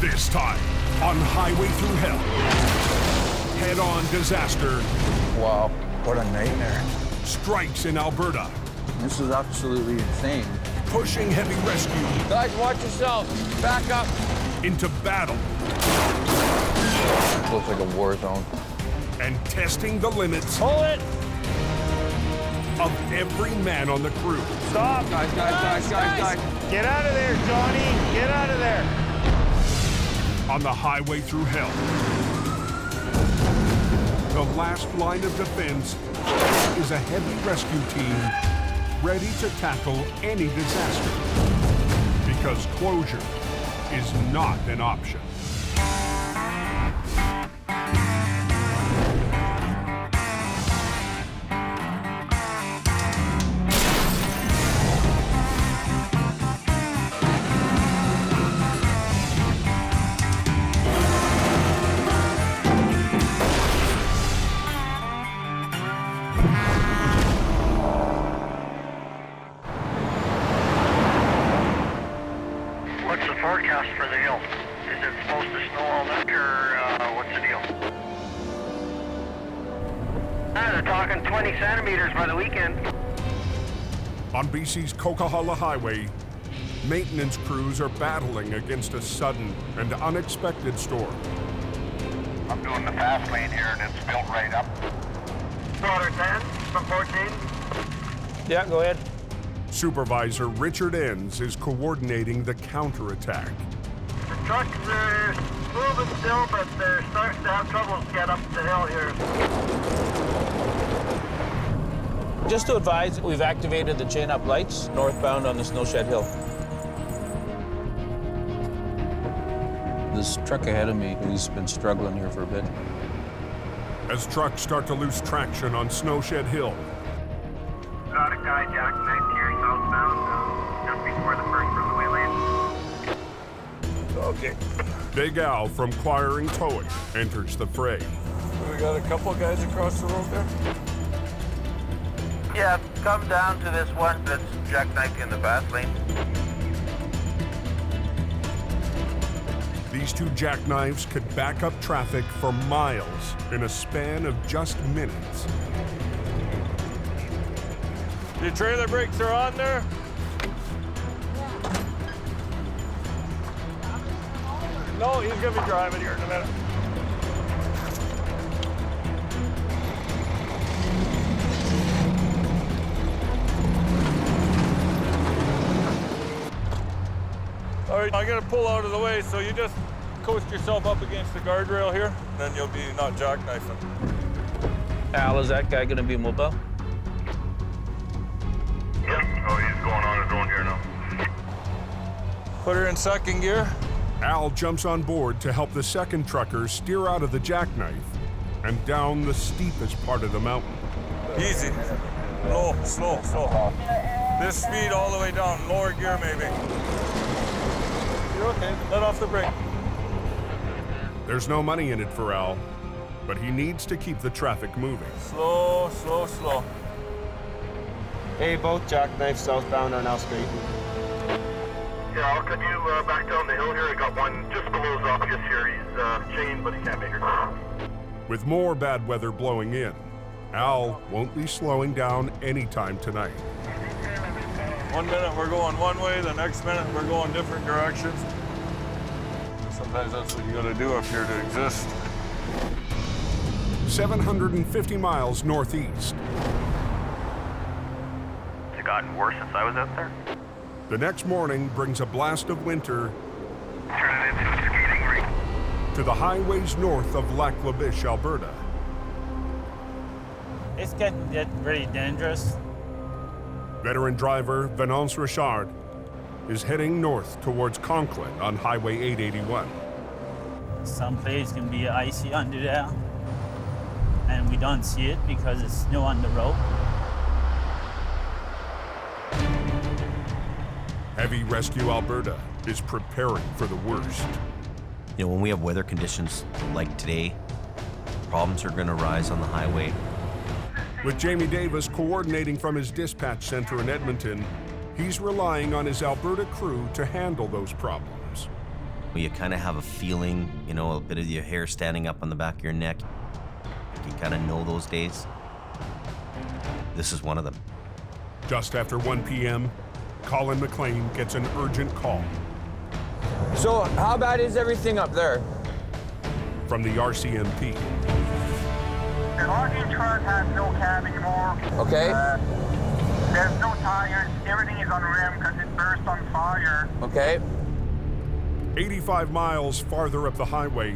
This time on Highway Thru Hell, head-on disaster. Wow, what a nightmare. Strikes in Alberta. This is absolutely insane. Pushing heavy rescue. Guys, watch yourselves. Back up. Into battle. It looks like a war zone. And testing the limits. Pull it. Of every man on the crew. Stop. Guys. Get out of there, Johnny. Get out of there. On the Highway Thru Hell. The last line of defense is a heavy rescue team ready to tackle any disaster. Because closure is not an option. What's the forecast for the hill? Is it supposed to snow all night, or what's the deal? They're talking 20 centimeters by the weekend. On BC's Coquihalla Highway, maintenance crews are battling against a sudden and unexpected storm. I'm doing the fast lane here, and it's built right up. Quarter 10 from 14. Yeah, go ahead. Supervisor Richard Enns is coordinating the counterattack. The trucks are moving still, but they're starting to have trouble to get up the hill here. Just to advise, we've activated the chain-up lights northbound on the Snowshed Hill. This truck ahead of me, he's been struggling here for a bit. As trucks start to lose traction on Snowshed Hill, Got a guy jackknifed here southbound, just before the first runaway lane. okay, Big Al from Quiring Towing enters the fray. We got a couple guys across the road there. Yeah, come down to this one that's jackknifed in the fast lane. These two jackknives could back up traffic for miles in a span of just minutes. The trailer brakes are on there. No, he's gonna be driving here in a minute. All right, I gotta pull out of the way, so you just coast yourself up against the guardrail here, then you'll be not jackknifing. Al, is that guy gonna be mobile? Yep. Oh, he's going on his own here now. Put her in second gear. Al jumps on board to help the second trucker steer out of the jackknife and down the steepest part of the mountain. Easy. Low, slow. This speed all the way down, lower gear maybe. You're okay, let off the brake. There's no money in it for Al, but he needs to keep the traffic moving. Slow. Hey, both jackknives southbound are now straight. Yeah, I'll cut you back down the hill here. I got one just below Zoppius here. He's chained, but he can't make it. With more bad weather blowing in, Al won't be slowing down anytime tonight. 1 minute we're going one way, the next minute we're going different directions. Sometimes that's what you gotta do up here to exist. 750 miles northeast. Has it gotten worse since I was out there? The next morning brings a blast of winter Turn it into a skating rink. to the highways north of Lac La Biche, Alberta. It's getting pretty dangerous. Veteran driver Venance Richard is heading north towards Conklin on Highway 881. Some places can be icy under there, and we don't see it because it's snow on the road. Heavy Rescue Alberta is preparing for the worst. You know, when we have weather conditions like today, problems are going to rise on the highway. With Jamie Davis coordinating from his dispatch center in Edmonton, he's relying on his Alberta crew to handle those problems. You kind of have a feeling, you know, a bit of your hair standing up on the back of your neck. You kind of know those days. This is one of them. Just after 1 p.m., Colin McLean gets an urgent call So, how bad is everything up there? from the RCMP. The logging truck has no cab anymore. Okay. There's no tires. Everything is on rim because it burst on fire. Okay. 85 miles farther up the highway,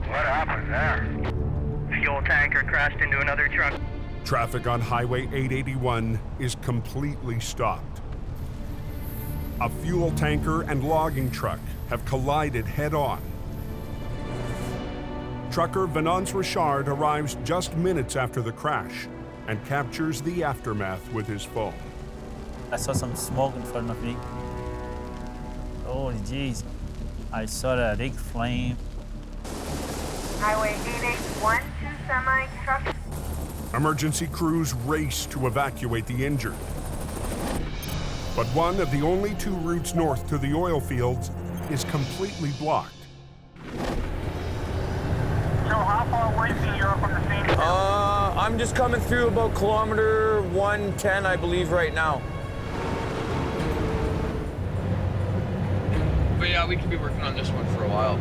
What happened there? Fuel tanker crashed into another truck. traffic on Highway 881 is completely stopped. A fuel tanker and logging truck have collided head-on. Trucker Venance Richard arrives just minutes after the crash and captures the aftermath with his phone. I saw some smoke in front of me. Holy jeez. I saw that big flame. Highway 881, 2 semi trucks. Emergency crews race to evacuate the injured. But one of the only 2 routes north to the oil fields is completely blocked. So how far away from you from the scene? I'm just coming through about kilometer 110, I believe, right now. But yeah, we could be working on this one for a while.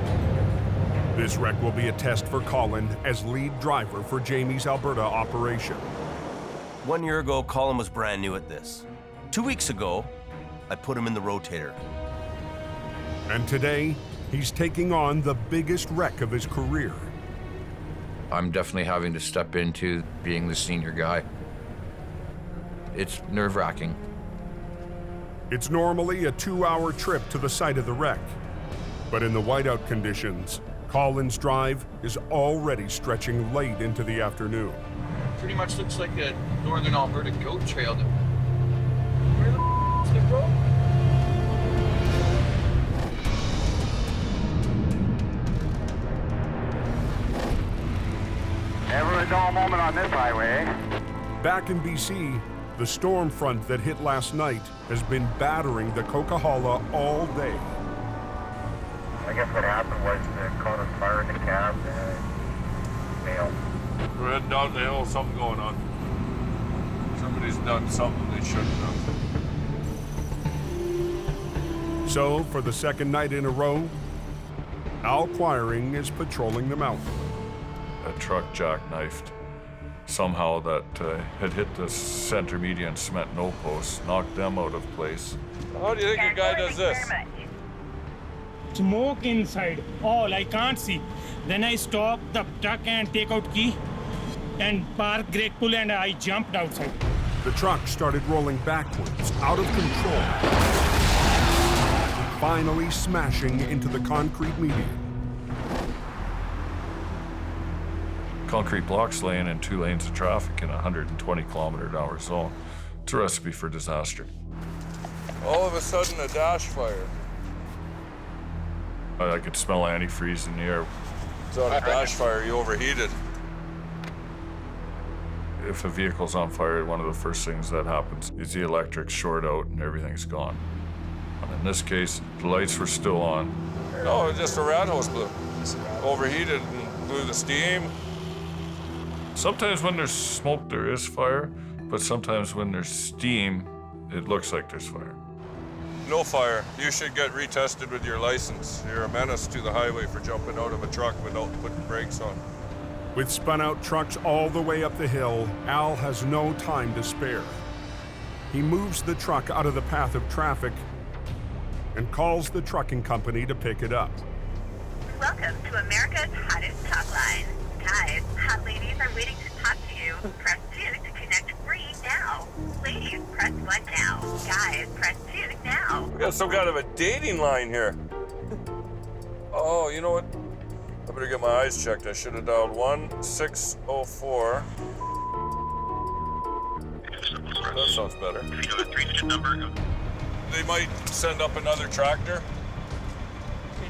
This wreck will be a test for Colin as lead driver for Jamie's Alberta operation. 1 year ago, Colin was brand new at this. 2 weeks ago, I put him in the rotator. And today, he's taking on the biggest wreck of his career. I'm definitely having to step into being the senior guy. It's nerve-wracking. It's normally a 2-hour trip to the site of the wreck. But in the whiteout conditions, Colin's drive is already stretching late into the afternoon. Pretty much looks like a northern Alberta goat trail. Where the is the road? Never a dull moment on this highway. Back in BC, the storm front that hit last night has been battering the Coquihalla all day. I guess what happened was the caught on fire in the cab and failed. We're heading down the hill, something going on. Somebody's done something they shouldn't have. So, for the second night in a row, Al Quiring is patrolling the mountain. A truck jackknifed. Somehow that had hit the center median cement no posts, knocked them out of place. How do you think a guy does this? Smoke inside, all I can't see. Then I stop the truck and take out key and park brake pull and I jumped outside. The truck started rolling backwards, out of control, finally smashing into the concrete median. Concrete blocks laying in 2 lanes of traffic in a 120 km/h zone. It's a recipe for disaster. All of a sudden, a dash fire. I could smell antifreeze in the air. It's not a dash fire, you overheated. If a vehicle's on fire, one of the first things that happens is the electrics short out and everything's gone. And in this case, the lights were still on. No, just a rat hose blew. Overheated and blew the steam. Sometimes when there's smoke, there is fire, but sometimes when there's steam, it looks like there's fire. No fire. You should get retested with your license. You're a menace to the highway for jumping out of a truck without putting brakes on. With spun-out trucks all the way up the hill, Al has no time to spare. He moves the truck out of the path of traffic and calls the trucking company to pick it up. Welcome to America's hottest talk line. Guys, hot ladies are waiting to talk to you. Press 2 to connect free now. Ladies, press 1 now. Guys, press 2 now. We got some kind of a dating line here. Oh, you know what? I better get my eyes checked. I should have dialed 1604. That sounds better. They might send up another tractor,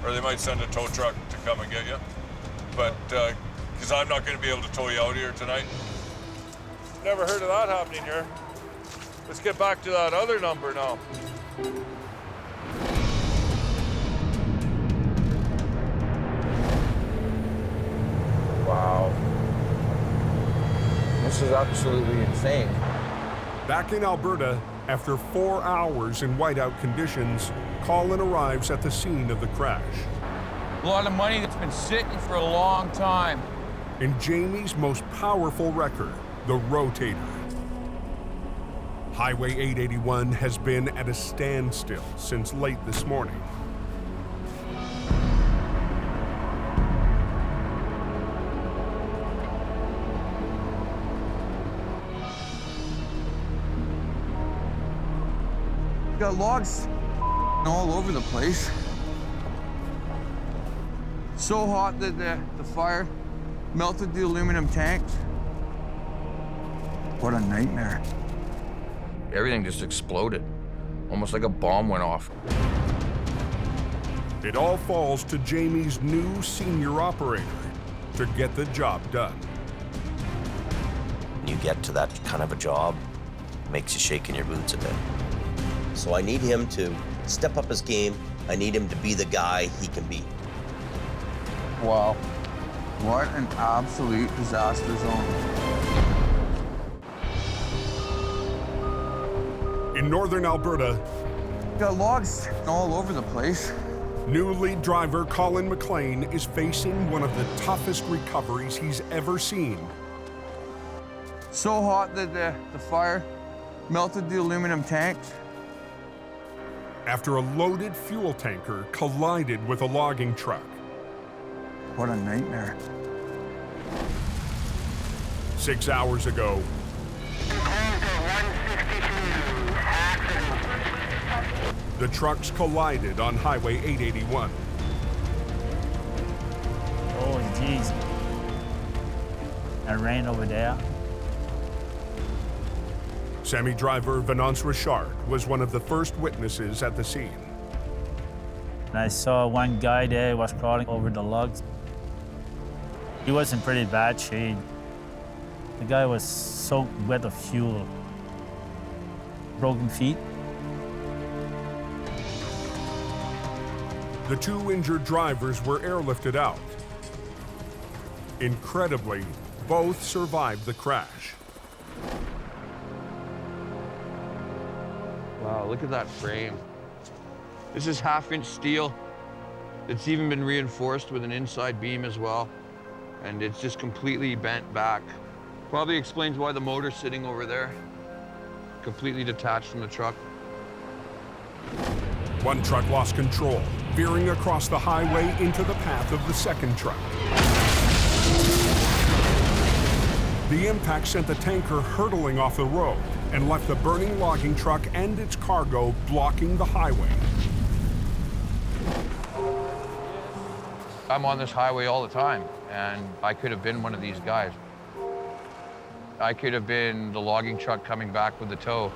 or they might send a tow truck to come and get you. But, because I'm not going to be able to tow you out here tonight. Never heard of that happening here. Let's get back to that other number now. This is absolutely insane. Back in Alberta, after 4 hours in whiteout conditions, Colin arrives at the scene of the crash. A lot of money that's been sitting for a long time. In Jamie's most powerful wrecker, the rotator. Highway 881 has been at a standstill since late this morning. Got logs all over the place. So hot that the fire melted the aluminum tanks. What a nightmare. Everything just exploded, almost like a bomb went off. It all falls to Jamie's new senior operator to get the job done. When you get to that kind of a job, it makes you shake in your boots a bit. So I need him to step up his game. I need him to be the guy he can be. Wow. What an absolute disaster zone. In northern Alberta, Got logs all over the place. new lead driver Colin McLean is facing one of the toughest recoveries he's ever seen. So hot that the fire melted the aluminum tanks. After a loaded fuel tanker collided with a logging truck. What a nightmare. 6 hours ago, the trucks collided on Highway 881. Holy jeez. I ran over there. Semi-driver Venance Richard was one of the first witnesses at the scene. And I saw one guy there was crawling over the logs. He was in pretty bad shape. The guy was soaked wet of fuel. Broken feet. The two injured drivers were airlifted out. Incredibly, both survived the crash. Wow, look at that frame. This is half-inch steel. It's even been reinforced with an inside beam as well. And it's just completely bent back. Probably explains why the motor's sitting over there. Completely detached from the truck. One truck lost control, veering across the highway into the path of the second truck. The impact sent the tanker hurtling off the road and left the burning logging truck and its cargo blocking the highway. I'm on this highway all the time, and I could have been one of these guys. I could have been the logging truck coming back with the tow.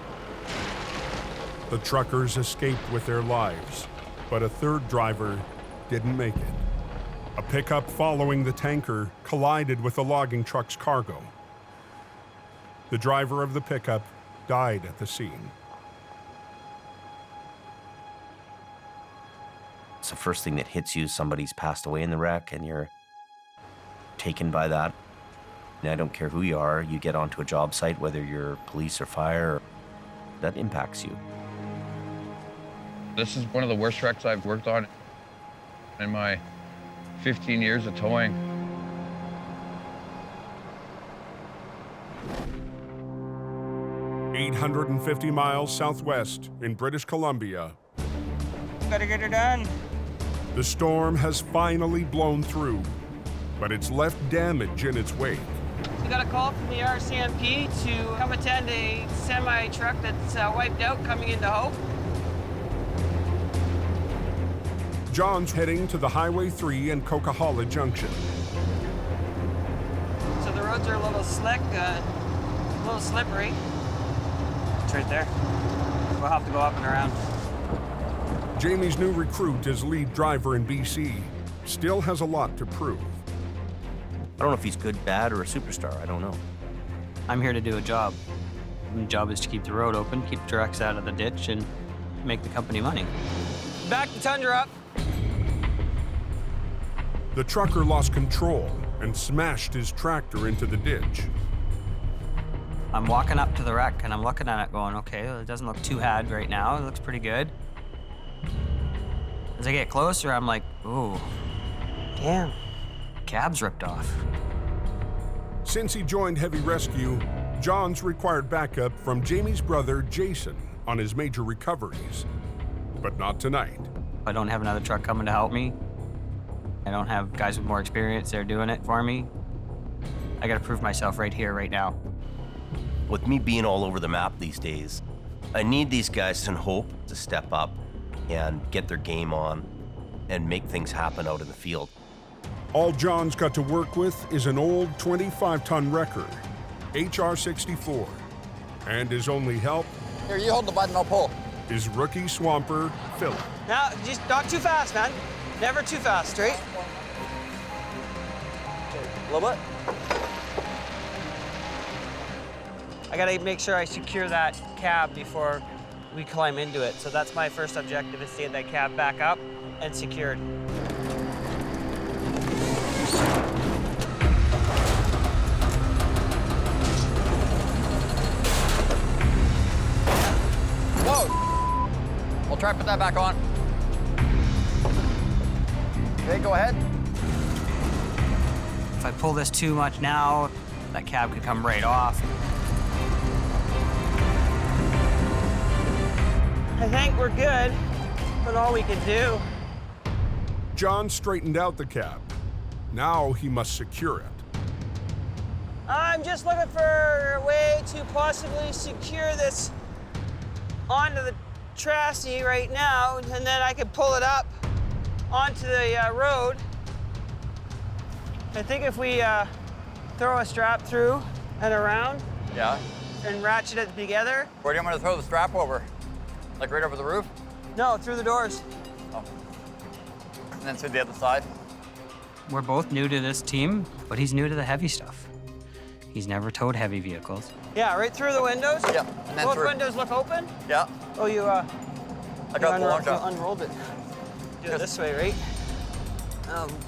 The truckers escaped with their lives, but a third driver didn't make it. A pickup following the tanker collided with the logging truck's cargo. The driver of the pickup died at the scene. It's the first thing that hits you. Somebody's passed away in the wreck and you're taken by that. And I don't care who you are, you get onto a job site, whether you're police or fire, that impacts you. This is one of the worst wrecks I've worked on in my 15 years of towing. "850 miles southwest in British Columbia. Gotta get her done. The storm has finally blown through, but it's left damage in its wake. We got a call from the RCMP to come attend a semi-truck that's wiped out coming into Hope. John's heading to the Highway 3 and Coquihalla Junction. So the roads are a little slick, a little slippery. It's right there. We'll have to go up and around. Jamie's new recruit as lead driver in BC still has a lot to prove. I don't know if he's good, bad, or a superstar. I don't know. I'm here to do a job. My job is to keep the road open, keep trucks out of the ditch, and make the company money. Back the Tundra up. The trucker lost control and smashed his tractor into the ditch. I'm walking up to the wreck and I'm looking at it going, okay, well, it doesn't look too bad right now. It looks pretty good. As I get closer, I'm like, ooh, damn, cab's ripped off. Since he joined Heavy Rescue, John's required backup from Jamie's brother, Jason, on his major recoveries. But not tonight. I don't have another truck coming to help me. I don't have guys with more experience there doing it for me. I gotta prove myself right here, right now. With me being all over the map these days, I need these guys in Hope to step up and get their game on and make things happen out in the field. All John's got to work with is an old 25-ton wrecker, HR-64. And his only help... Here, you hold the button, I'll pull. ...is rookie swamper, Phil. Now, just not too fast, man. Never too fast, straight. A little bit. I gotta make sure I secure that cab before we climb into it. So that's my first objective, is to get that cab back up and secured. Whoa! We'll try and put that back on. Okay, go ahead. If I pull this too much now, that cab could come right off. I think we're good, but all we can do. John straightened out the cab. Now he must secure it. I'm just looking for a way to possibly secure this onto the chassis right now, and then I can pull it up onto the road. I think if we throw a strap through and around, yeah, and ratchet it together. Where do you want me to throw the strap over? Like right over the roof? No, through the doors. Oh. And then through the other side? We're both new to this team, but he's new to the heavy stuff. He's never towed heavy vehicles. Yeah, right through the windows? Yeah, and then both through. windows look open? Yeah. Oh, you, I got the long job. Unrolled it. Do it this way, right?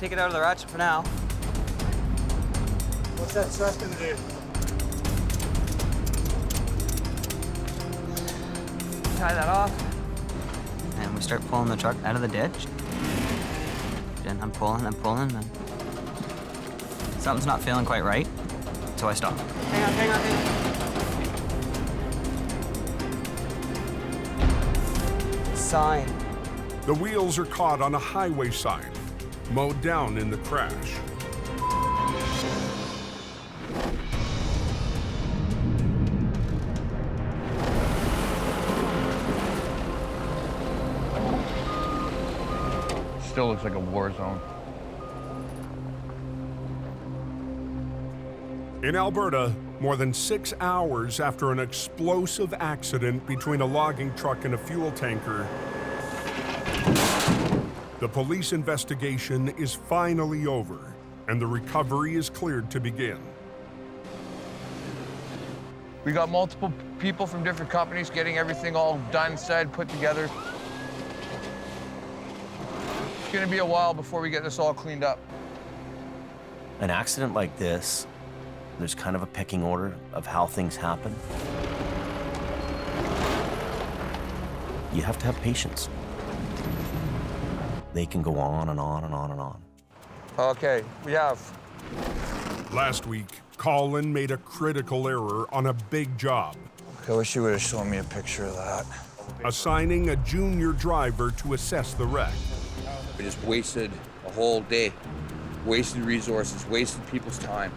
Take it out of the ratchet for now. What's that strap gonna do? Tie that off. And we start pulling the truck out of the ditch. Then I'm pulling, and something's not feeling quite right, so I stop. Hang on. Sign. The wheels are caught on a highway sign, mowed down in the crash. Still looks like a war zone. In Alberta, more than 6 hours after an explosive accident between a logging truck and a fuel tanker, the police investigation is finally over, and the recovery is cleared to begin. We got multiple people from different companies getting everything all done, said, put together. It's gonna be a while before we get this all cleaned up. An accident like this, there's kind of a pecking order of how things happen. You have to have patience. They can go on and on and on and on. Okay, we have. Last week, Colin made a critical error on a big job. I wish you would have shown me a picture of that. Assigning a junior driver to assess the wreck. We just wasted a whole day. Wasted resources, wasted people's time.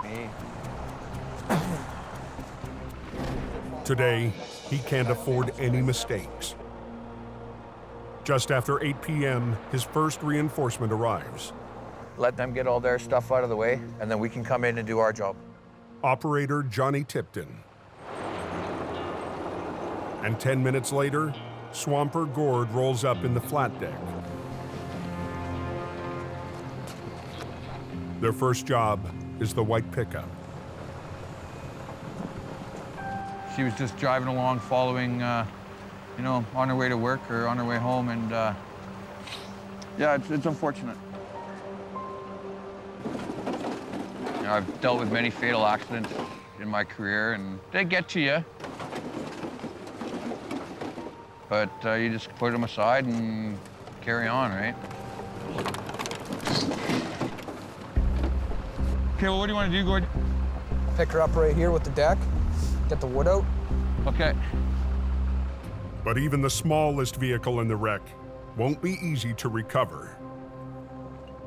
Me. Today, he can't afford any mistakes. Just after 8 p.m., his first reinforcement arrives. Let them get all their stuff out of the way, and then we can come in and do our job. Operator Johnny Tipton. And 10 minutes later, Swamper Gord rolls up in the flat deck. Their first job is the white pickup. She was just driving along, following, you know, on her way to work or on her way home, and yeah, it's unfortunate. You know, I've dealt with many fatal accidents. in my career, and they get to you. But you just put them aside and carry on, right? Okay, well, what do you want to do, Gord? Pick her up right here with the deck, get the wood out. Okay. But even the smallest vehicle in the wreck won't be easy to recover.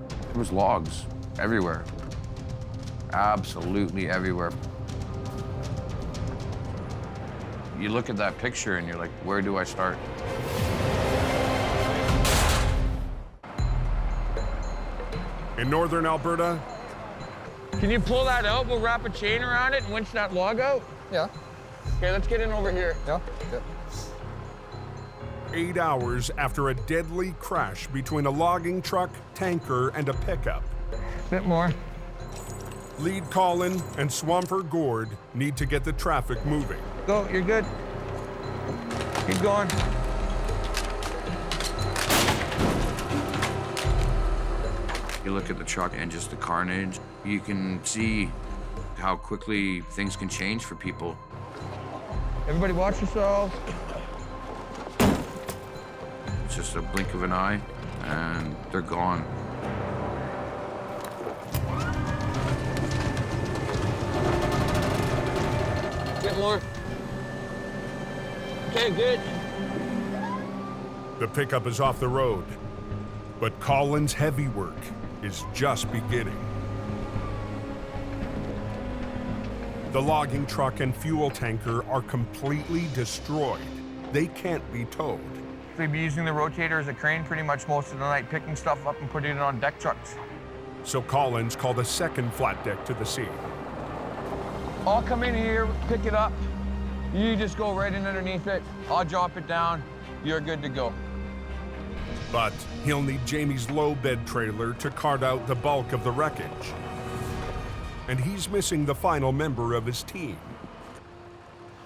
There was logs everywhere. Absolutely everywhere. You look at that picture and you're like, where do I start? In northern Alberta, Can you pull that out? We'll wrap a chain around it and winch that log out. Yeah. Okay, let's get in over here. Yeah. Yep. 8 hours after a deadly crash between a logging truck, tanker, and a pickup. Bit more. Lead Colin and Swamper Gord need to get the traffic moving. Go, you're good. Keep going. You look at the truck and just the carnage, you can see how quickly things can change for people. Everybody watch yourselves. It's just a blink of an eye and they're gone. Get more. Okay, good. The pickup is off the road, but Colin's heavy work is just beginning. The logging truck and fuel tanker are completely destroyed. They can't be towed. We'd be using the rotator as a crane pretty much most of the night, picking stuff up and putting it on deck trucks. So Colin's called a second flat deck to the scene. I'll come in here, pick it up. You just go right in underneath it. I'll drop it down. You're good to go. But he'll need Jamie's low bed trailer to cart out the bulk of the wreckage. And he's missing the final member of his team.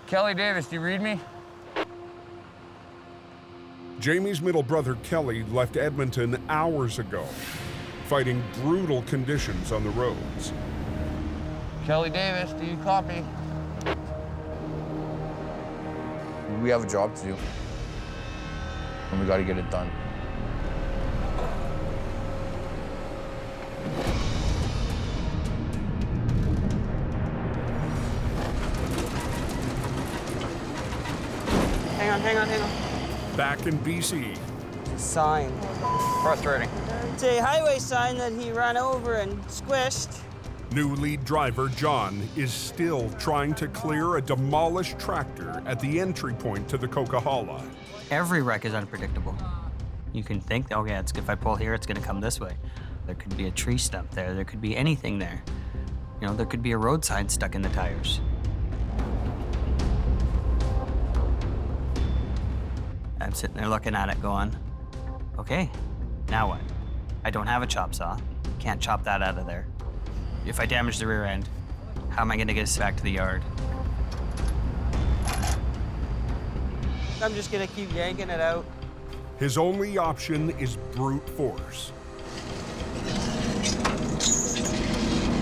Kelly Davis, do you read me? Jamie's middle brother Kelly left Edmonton hours ago, fighting brutal conditions on the roads. Kelly Davis, do you copy? We have a job to do, and we got to get it done. Hang on. Back in BC. Sign. Frustrating. It's a highway sign that he ran over and squished. New lead driver John is still trying to clear a demolished tractor at the entry point to the Coquihalla. Every wreck is unpredictable. You can think, oh yeah, if I pull here, it's gonna come this way. There could be a tree stump there. There could be anything there. You know, there could be a road sign stuck in the tires. I'm sitting there looking at it going, okay, now what? I don't have a chop saw. Can't chop that out of there. If I damage the rear end, how am I gonna get us back to the yard? I'm just gonna keep yanking it out. His only option is brute force.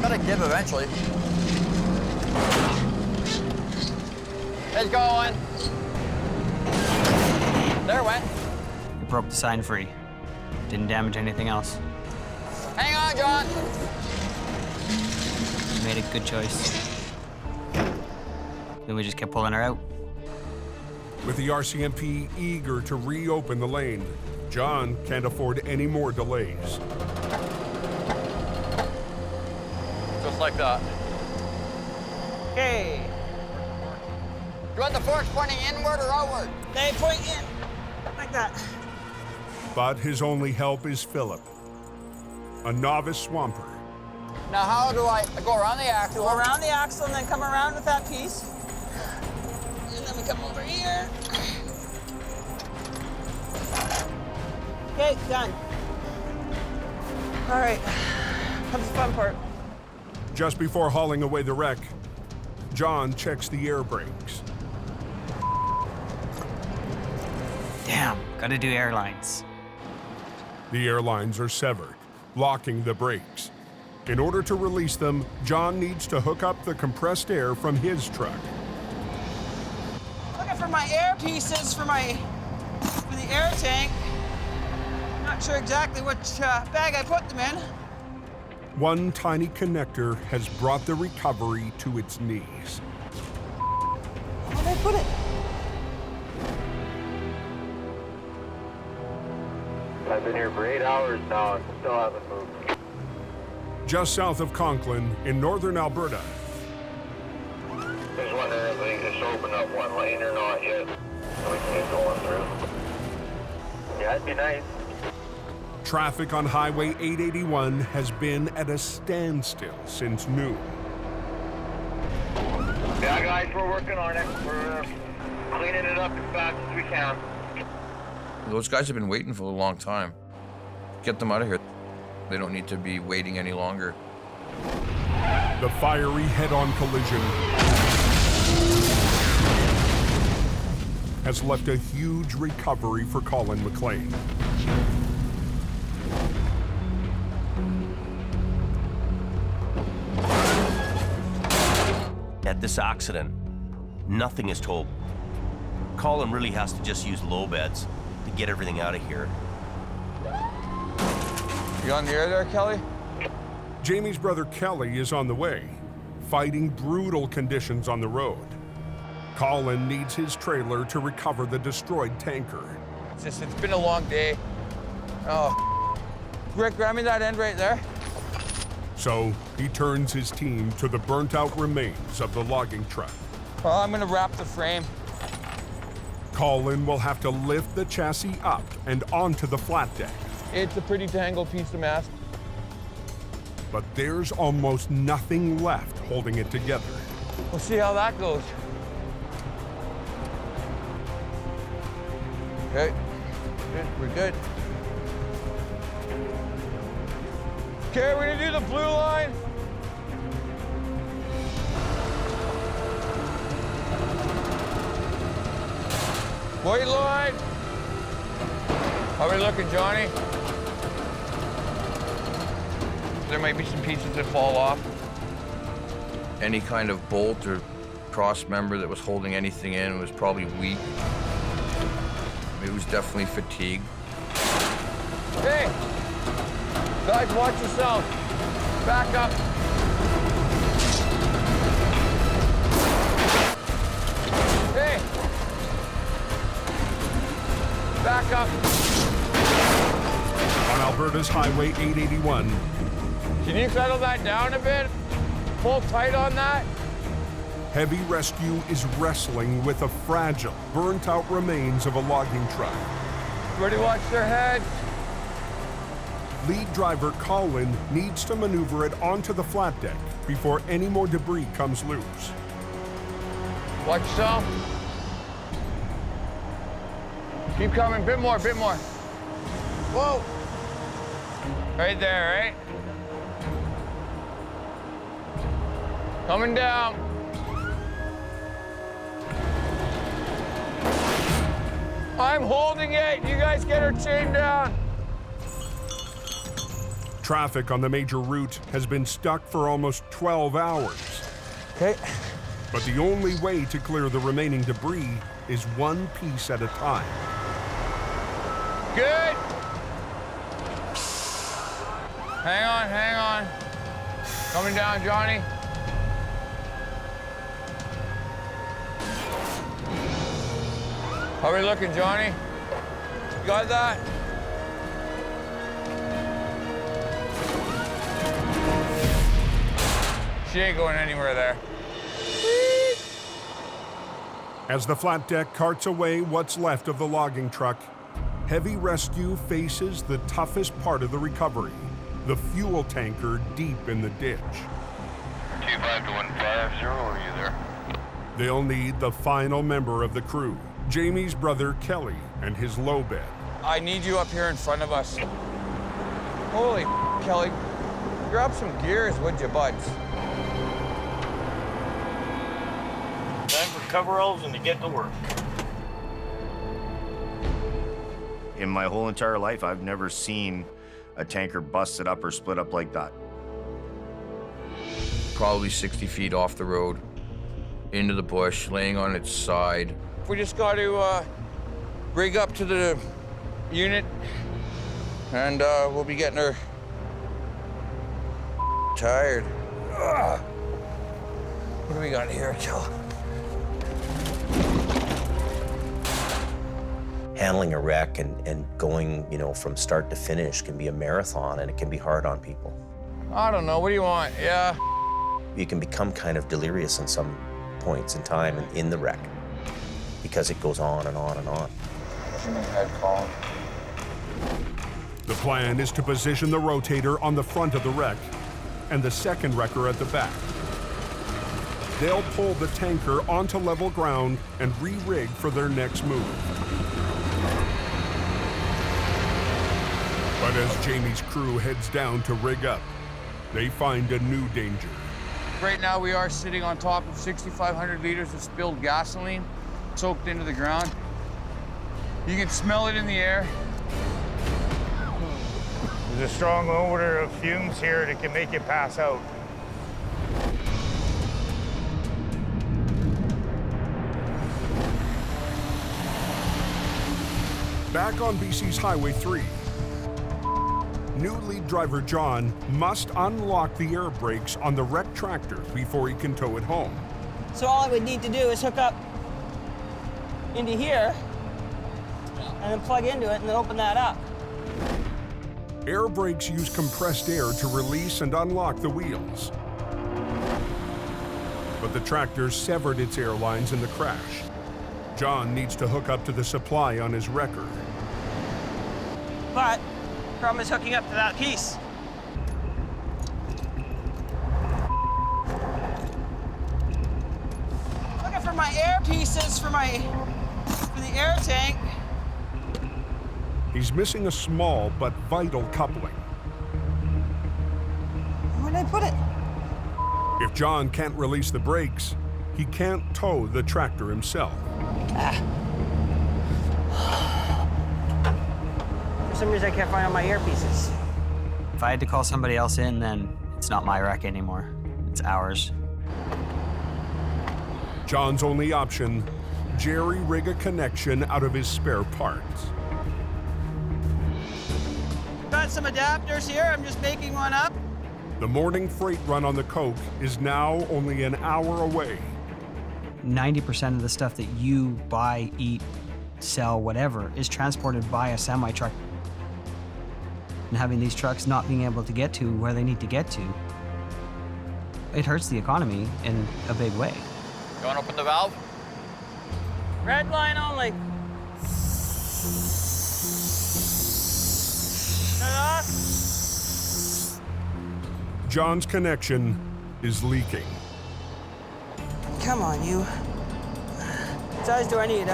Gotta give eventually. It's going. There it went. It broke the sign free. Didn't damage anything else. Hang on, John. Made a good choice. Then we just kept pulling her out. With the RCMP eager to reopen the lane, John can't afford any more delays. Just like that. Okay. Do you want the forks pointing inward or outward? They point in. Like that. But his only help is Philip, a novice swamper. Now how do I go around the axle? Go around the axle and then come around with that piece. And then we come over here. Okay, done. All right, comes the fun part. Just before hauling away the wreck, John checks the air brakes. Damn, gotta do airlines. The airlines are severed, locking the brakes. In order to release them, John needs to hook up the compressed air from his truck. Looking for my air pieces for the air tank. Not sure exactly which bag I put them in. One tiny connector has brought the recovery to its knees. Where did I put it? I've been here for 8 hours now and still haven't moved. Just south of Conklin in northern Alberta. Just wondering if they just open up one lane or not yet, so we can get going through. Yeah, it'd be nice. Traffic on Highway 881 has been at a standstill since noon. Yeah, guys, we're working on it. We're cleaning it up as fast as we can. Those guys have been waiting for a long time. Get them out of here. They don't need to be waiting any longer. The fiery head-on collision has left a huge recovery for Colin McLean. At this accident, nothing is told. Colin really has to just use low beds to get everything out of here. You on the air there, Kelly? Jamie's brother Kelly is on the way, fighting brutal conditions on the road. Colin needs his trailer to recover the destroyed tanker. It's been a long day. Oh, Rick, grab me that end right there. So he turns his team to the burnt-out remains of the logging truck. Well, I'm gonna wrap the frame. Colin will have to lift the chassis up and onto the flat deck. It's a pretty tangled piece of mess. But there's almost nothing left holding it together. We'll see how that goes. Okay, we're good. Okay, we're gonna do the blue line. White line. How are we looking, Johnny? There might be some pieces that fall off. Any kind of bolt or cross member that was holding anything in was probably weak. It was definitely fatigued. Hey, guys, watch yourself. Back up. Hey, back up. On Alberta's Highway 881. Can you settle that down a bit? Pull tight on that. Heavy rescue is wrestling with the fragile, burnt-out remains of a logging truck. Everybody watch their heads. Lead driver Colin needs to maneuver it onto the flat deck before any more debris comes loose. Watch yourself. Keep coming, bit more, bit more. Whoa. Right there, right? Coming down. I'm holding it. You guys get her chain down. Traffic on the major route has been stuck for almost 12 hours. Okay. But the only way to clear the remaining debris is one piece at a time. Good. Hang on, hang on. Coming down, Johnny. How are we looking, Johnny? You got that? She ain't going anywhere there. As the flat deck carts away what's left of the logging truck, heavy rescue faces the toughest part of the recovery, the fuel tanker deep in the ditch. 25 to 150, are you there? They'll need the final member of the crew, Jamie's brother Kelly and his low bed. I need you up here in front of us. Holy Kelly, grab some gears, would you, buds? Time for coveralls and to get to work. In my whole entire life, I've never seen a tanker busted up or split up like that. probably 60 feet off the road, into the bush, laying on its side. We just got to rig up to the unit, and we'll be getting her tired. What do we got here, Kel? Handling a wreck and going, from start to finish can be a marathon, and it can be hard on people. I don't know. What do you want? Yeah. You can become kind of delirious in some points in time in the wreck because it goes on and on and on. Head, Colin. The plan is to position the rotator on the front of the wreck and the second wrecker at the back. They'll pull the tanker onto level ground and re-rig for their next move. But as Jamie's crew heads down to rig up, they find a new danger. Right now we are sitting on top of 6,500 liters of spilled gasoline soaked into the ground. You can smell it in the air. There's a strong odor of fumes here that can make you pass out. Back on BC's Highway 3, new lead driver John must unlock the air brakes on the wrecked tractor before he can tow it home. So all I would need to do is hook up into here and then plug into it and then open that up. Air brakes use compressed air to release and unlock the wheels. But the tractor severed its air lines in the crash. John needs to hook up to the supply on his wrecker. But the problem is hooking up to that piece. Looking for my air pieces for the air tank. He's missing a small but vital coupling. Where'd I put it? If John can't release the brakes, he can't tow the tractor himself. For some reason, I can't find all my air pieces. If I had to call somebody else in, then it's not my wreck anymore. It's ours. John's only option, jerry-rig a connection out of his spare parts. Got some adapters here. I'm just making one up. The morning freight run on the Coke is now only an hour away. 90% of the stuff that you buy, eat, sell, whatever, is transported by a semi-truck. And having these trucks not being able to get to where they need to get to, it hurts the economy in a big way. You want to open the valve? Red line only. Turn it off. John's connection is leaking. Come on, you. What size do I need?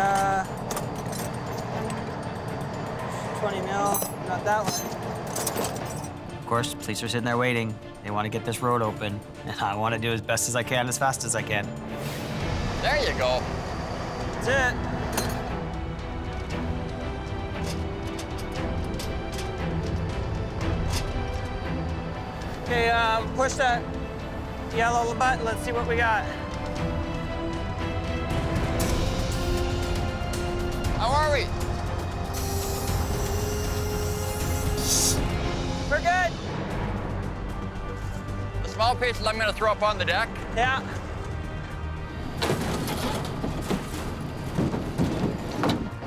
20 mil. Not that one. Of course, police are sitting there waiting. They want to get this road open, and I want to do as best as I can, as fast as I can. There you go. That's it. Okay, push that yellow button. Let's see what we got. How are we? We're good. The small pieces I'm going to throw up on the deck. Yeah.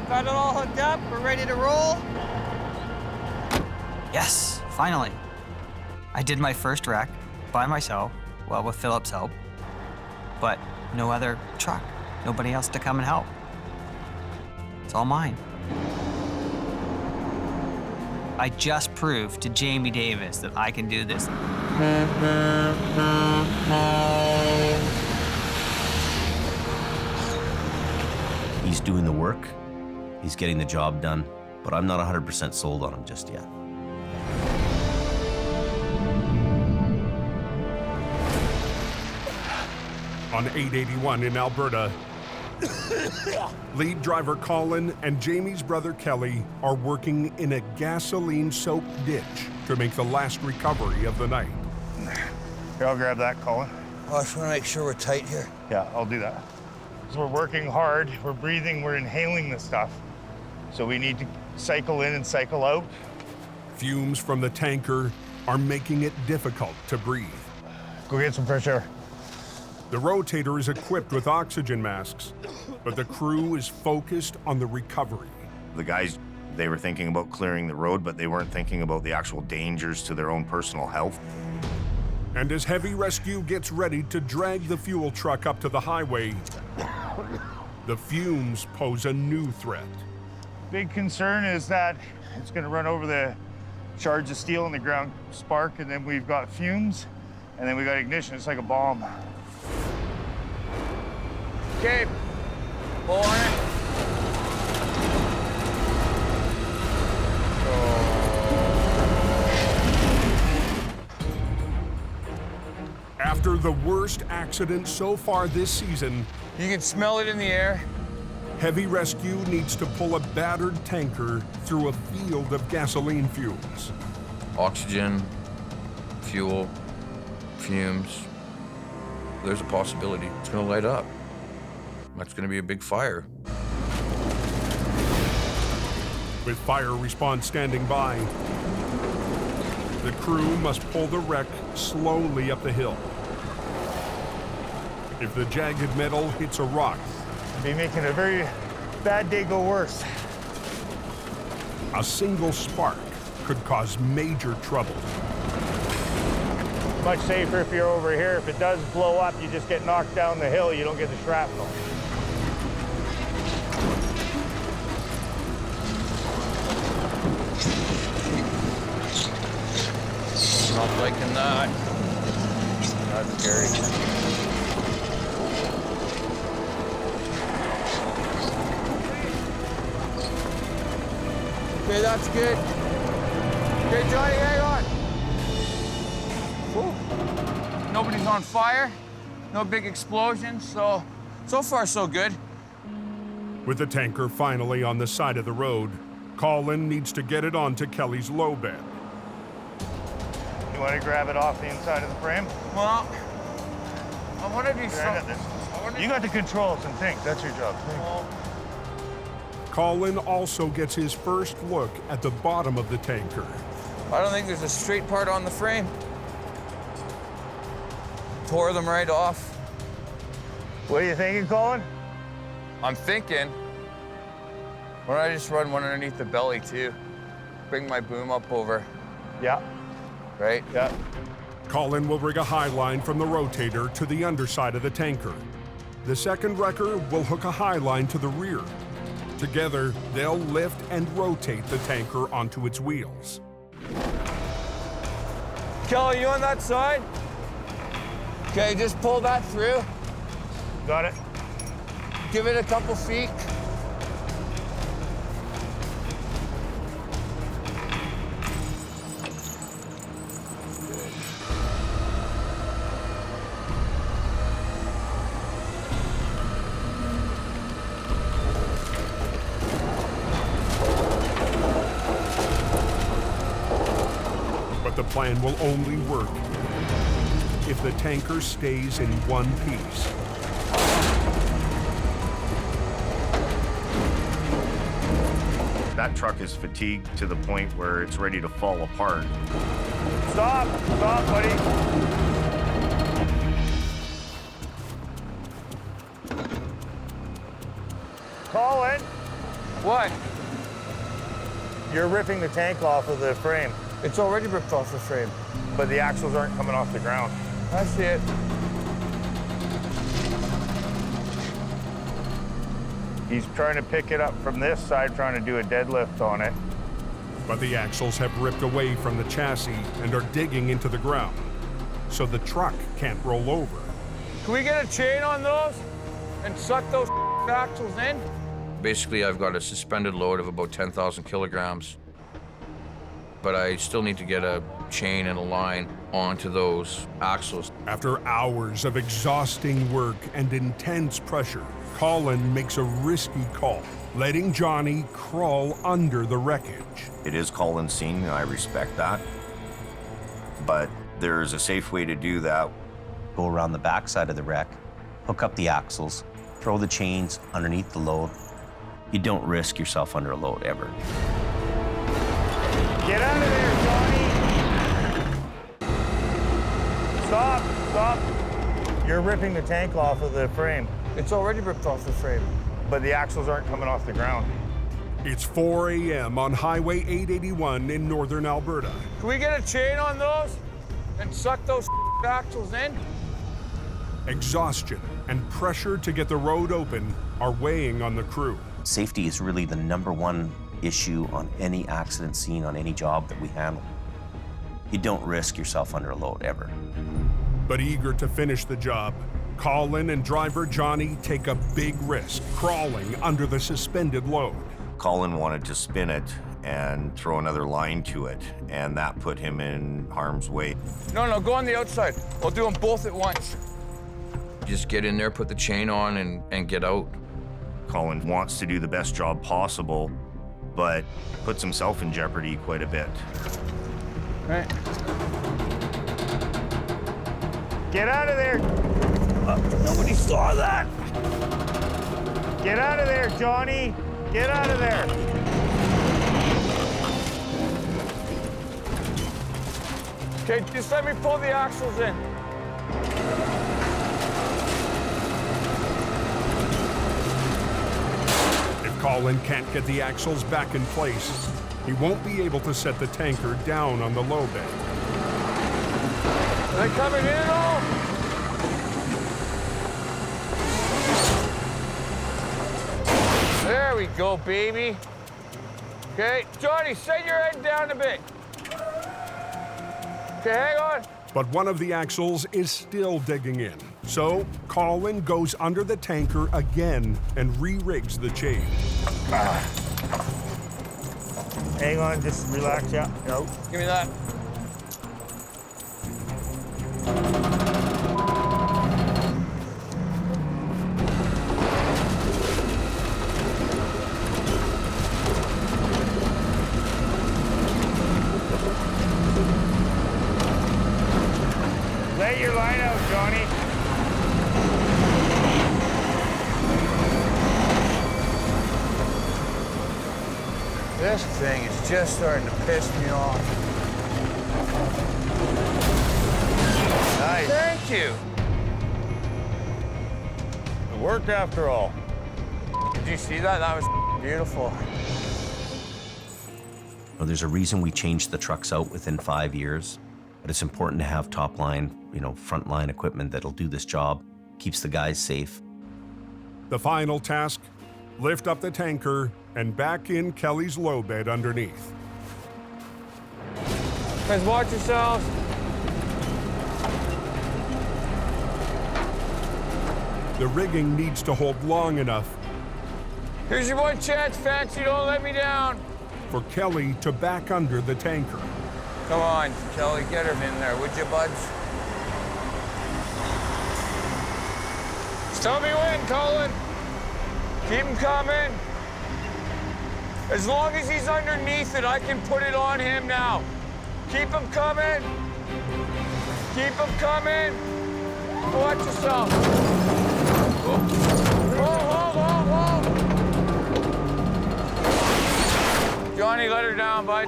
Got it all hooked up. We're ready to roll. Yes, finally. I did my first wreck by myself, well, with Philip's help, but no other truck, nobody else to come and help. It's all mine. I just proved to Jamie Davis that I can do this. He's doing the work, he's getting the job done, but I'm not 100% sold on him just yet. On 881 in Alberta, lead driver Colin and Jamie's brother Kelly are working in a gasoline-soaked ditch to make the last recovery of the night. Here, I'll grab that, Colin. Oh, I just want to make sure we're tight here. Yeah, I'll do that. So we're working hard, we're breathing, we're inhaling this stuff. So we need to cycle in and cycle out. Fumes from the tanker are making it difficult to breathe. Go get some fresh air. The rotator is equipped with oxygen masks, but the crew is focused on the recovery. The guys, they were thinking about clearing the road, but they weren't thinking about the actual dangers to their own personal health. And as heavy rescue gets ready to drag the fuel truck up to the highway, the fumes pose a new threat. Big concern is that it's gonna run over the shards of steel in the ground, spark, and then we've got fumes, and then we got ignition. It's like a bomb. Okay, pull on it. After the worst accident so far this season, you can smell it in the air. Heavy rescue needs to pull a battered tanker through a field of gasoline fumes. Oxygen, fuel, fumes. There's a possibility it's gonna light up. That's gonna be a big fire. With fire response standing by, the crew must pull the wreck slowly up the hill. If the jagged metal hits a rock, be making a very bad day go worse. A single spark could cause major trouble. Much safer if you're over here. If it does blow up, you just get knocked down the hill. You don't get the shrapnel. Not liking that. That's scary. Okay, that's good. Okay, Johnny, hang on. Whew. Nobody's on fire. No big explosions, so far so good. With the tanker finally on the side of the road, Colin needs to get it onto Kelly's low bed. You want to grab it off the inside of the frame? Well, I want to do something. You got the controls and think. That's your job. Colin also gets his first look at the bottom of the tanker. I don't think there's a straight part on the frame. Tore them right off. What are you thinking, Colin? I'm thinking, why don't I just run one underneath the belly too? Bring my boom up over. Yeah. Right? Yeah. Colin will rig a high line from the rotator to the underside of the tanker. The second wrecker will hook a high line to the rear. Together, they'll lift and rotate the tanker onto its wheels. Kelly, you on that side? Okay, just pull that through. Got it. Give it a couple feet. But the plan will only work if the tanker stays in one piece. That truck is fatigued to the point where it's ready to fall apart. Stop! Stop, buddy! Colin! What? You're ripping the tank off of the frame. It's already ripped off the frame. But the axles aren't coming off the ground. I see it. He's trying to pick it up from this side, trying to do a deadlift on it. But the axles have ripped away from the chassis and are digging into the ground, so the truck can't roll over. Can we get a chain on those and suck those axles in? Basically, I've got a suspended load of about 10,000 kilograms, but I still need to get a chain and a line onto those axles. After hours of exhausting work and intense pressure, Colin makes a risky call, letting Johnny crawl under the wreckage. It is Colin's scene, and I respect that. But there is a safe way to do that go around the backside of the wreck, hook up the axles, throw the chains underneath the load. You don't risk yourself under a load ever. Get out of there, Johnny! Stop, stop. You're ripping the tank off of the frame. It's already ripped off the frame. But the axles aren't coming off the ground. It's 4 a.m. on Highway 881 in northern Alberta. Can we get a chain on those and suck those axles in? Exhaustion and pressure to get the road open are weighing on the crew. Safety is really the #1 issue on any accident scene, on any job that we handle. You don't risk yourself under a load ever. But eager to finish the job, Colin and driver Johnny take a big risk crawling under the suspended load. Colin wanted to spin it and throw another line to it, and that put him in harm's way. No, go on the outside. I'll do them both at once. Just get in there, put the chain on, and get out. Colin wants to do the best job possible, but puts himself in jeopardy quite a bit. Right. Get out of there! Nobody saw that! Get out of there, Johnny! Get out of there! Okay, just let me pull the axles in. If Colin can't get the axles back in place, he won't be able to set the tanker down on the low bed. Are they coming in at all? There we go, baby. Okay, Johnny, set your head down a bit. Okay, hang on. But one of the axles is still digging in. So Colin goes under the tanker again and re-rigs the chain. Hang on, just relax, yeah. No. Give me that. Let your line out, Johnny. This thing is just starting to piss me off. Nice. Thank you. It worked after all. Did you see that? That was beautiful. Well, there's a reason we changed the trucks out within 5 years, but it's important to have top line, front line equipment that'll do this job, keeps the guys safe. The final task, lift up the tanker and back in Kelly's low bed underneath. Guys, watch yourselves. The rigging needs to hold long enough Here's your one chance, Fancy. Don't let me down. for Kelly to back under the tanker. Come on, Kelly, get him in there, would you, buds? Just tell me when, Colin. Keep him coming. As long as he's underneath it, I can put it on him now. Keep him coming. Keep him coming. Watch yourself. Whoa, whoa, whoa, whoa. Johnny, let her down, bud.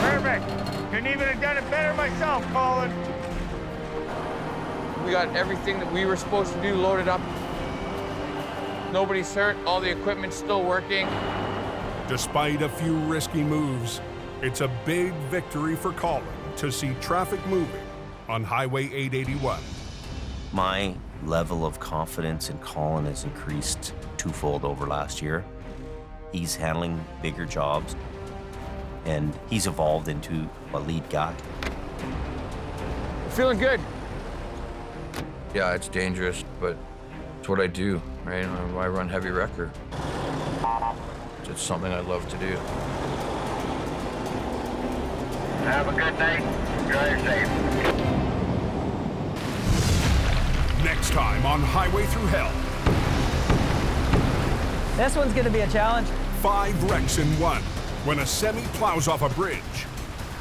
Perfect. Couldn't even have done it better myself, Colin. We got everything that we were supposed to do loaded up. Nobody's hurt. All the equipment's still working. Despite a few risky moves, it's a big victory for Colin to see traffic moving on Highway 881. My level of confidence in Colin has increased twofold over last year. He's handling bigger jobs, and he's evolved into a lead guy. Feeling good. Yeah, it's dangerous, but it's what I do, right? I run heavy wrecker. It's something I love to do. Have a good night. Drive safe. Next time on Highway Thru Hell. This one's gonna be a challenge. 5 wrecks in one when a semi plows off a bridge.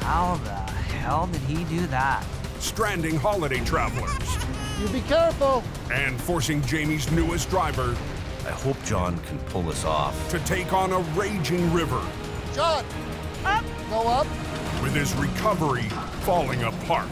How the hell did he do that? stranding holiday travelers. You be careful. And forcing Jamie's newest driver I hope John can pull this off. to take on a raging river John, Up. go up. with his recovery falling apart.